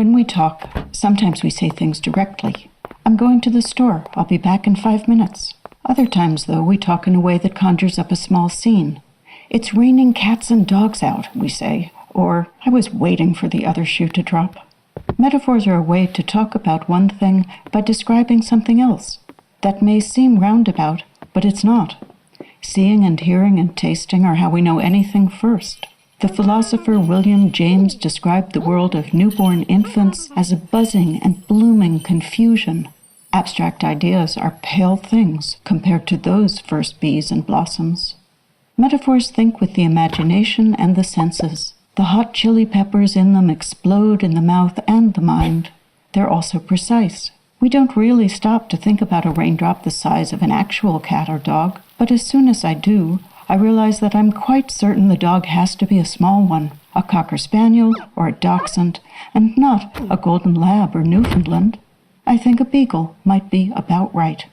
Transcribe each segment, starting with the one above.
When we talk, sometimes we say things directly. I'm going to the store. I'll be back in 5 minutes. Other times, though, we talk in a way that conjures up a small scene. It's raining cats and dogs out, we say, or I was waiting for the other shoe to drop. Metaphors are a way to talk about one thing by describing something else. That may seem roundabout, but it's not. Seeing and hearing and tasting are how we know anything first. The philosopher William James described the world of newborn infants as a buzzing and blooming confusion. Abstract ideas are pale things compared to those first bees and blossoms. Metaphors think with the imagination and the senses. The hot chili peppers in them explode in the mouth and the mind. They're also precise. We don't really stop to think about a raindrop the size of an actual cat or dog, but as soon as I do, I realize that I'm quite certain the dog has to be a small one, a Cocker Spaniel or a Dachshund, and not a Golden Lab or Newfoundland. I think a beagle might be about right.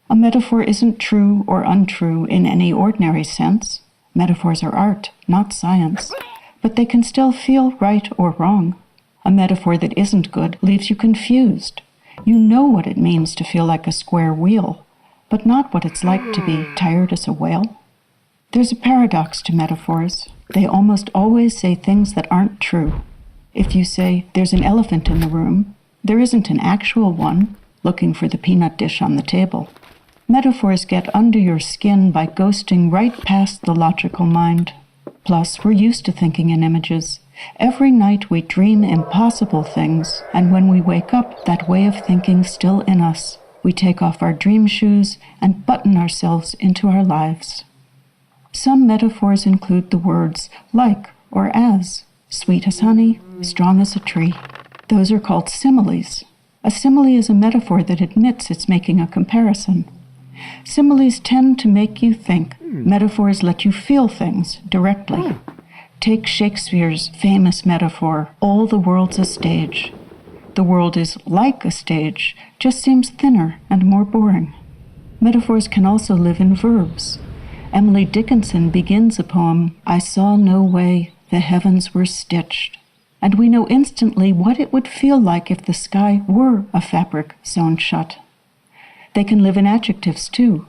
A metaphor isn't true or untrue in any ordinary sense. Metaphors are art, not science, but they can still feel right or wrong. A metaphor that isn't good leaves you confused. You know what it means to feel like a square wheel, but not what it's like to be tired as a whale. There's a paradox to metaphors. They almost always say things that aren't true. If you say, there's an elephant in the room, there isn't an actual one looking for the peanut dish on the table. Metaphors get under your skin by ghosting right past the logical mind. Plus, we're used to thinking in images. Every night we dream impossible things, and when we wake up, that way of thinking's still in us. We take off our dream shoes and button ourselves into our lives. Some metaphors include the words like or as, sweet as honey, strong as a tree. Those are called similes. A simile is a metaphor that admits it's making a comparison. Similes tend to make you think. Metaphors let you feel things directly. Take Shakespeare's famous metaphor, all the world's a stage. The world is like a stage, just seems thinner and more boring. Metaphors can also live in verbs. Emily Dickinson begins a poem, I saw no way, the heavens were stitched. And we know instantly what it would feel like if the sky were a fabric sewn shut. They can live in adjectives too.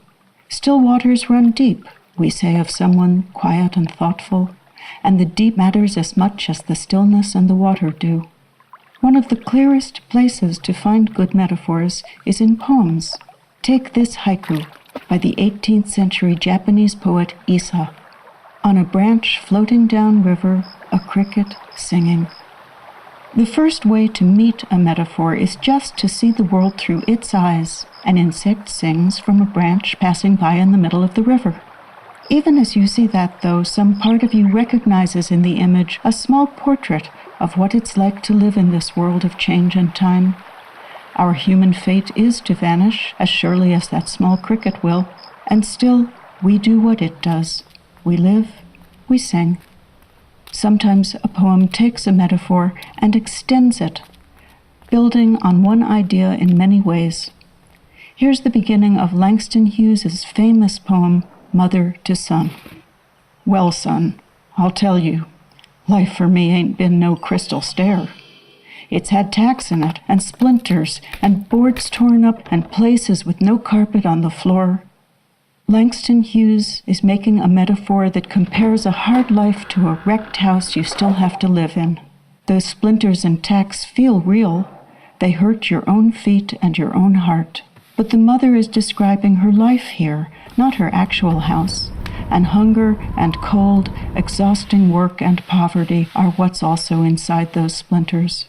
Still waters run deep, we say of someone quiet and thoughtful, and the deep matters as much as the stillness and the water do. One of the clearest places to find good metaphors is in poems. Take this haiku by the 18th century Japanese poet Issa. On a branch floating down river, a cricket singing. The first way to meet a metaphor is just to see the world through its eyes. An insect sings from a branch passing by in the middle of the river. Even as you see that, though, some part of you recognizes in the image a small portrait of what it's like to live in this world of change and time. Our human fate is to vanish as surely as that small cricket will, and still we do what it does. We live, we sing. Sometimes a poem takes a metaphor and extends it, building on one idea in many ways. Here's the beginning of Langston Hughes's famous poem, Mother to Son. Well, son, I'll tell you, life for me ain't been no crystal stair. It's had tacks in it, and splinters, and boards torn up, and places with no carpet on the floor. Langston Hughes is making a metaphor that compares a hard life to a wrecked house you still have to live in. Those splinters and tacks feel real. They hurt your own feet and your own heart. But the mother is describing her life here, not her actual house. And hunger and cold, exhausting work and poverty are what's also inside those splinters.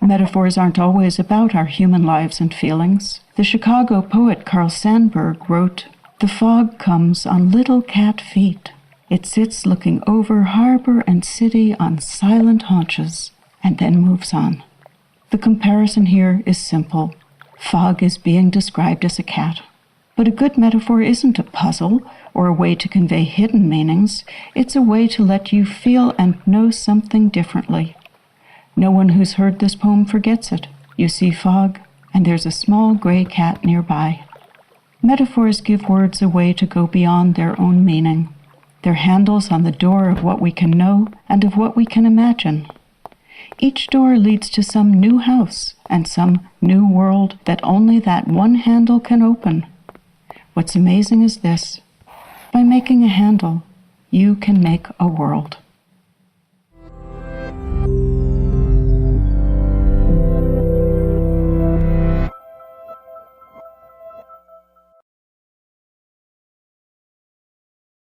Metaphors aren't always about our human lives and feelings. The Chicago poet Carl Sandburg wrote, "The fog comes on little cat feet. It sits looking over harbor and city on silent haunches, and then moves on." The comparison here is simple. Fog is being described as a cat. But a good metaphor isn't a puzzle or a way to convey hidden meanings. It's a way to let you feel and know something differently. No one who's heard this poem forgets it. You see fog, and there's a small gray cat nearby. Metaphors give words a way to go beyond their own meaning. They're handles on the door of what we can know and of what we can imagine. Each door leads to some new house and some new world that only that one handle can open. What's amazing is this: by making a handle, you can make a world.